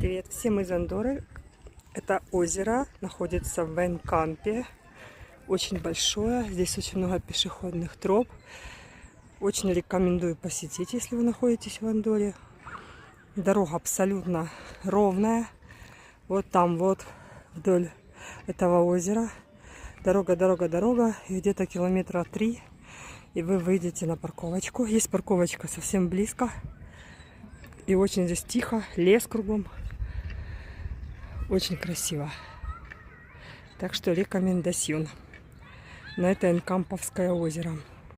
Привет всем из Андорры. Это озеро находится в Энкампе. Очень большое. Здесь очень много пешеходных троп. Очень рекомендую посетить, если вы находитесь в Андорре. Дорога абсолютно ровная. Вот там вот вдоль этого озера. Дорога. И где-то километра 3. И вы выйдете на парковочку. Есть парковочка совсем близко. И очень здесь тихо. Лес кругом. Очень красиво. Так что рекомендацион. На это Энкамповское озеро.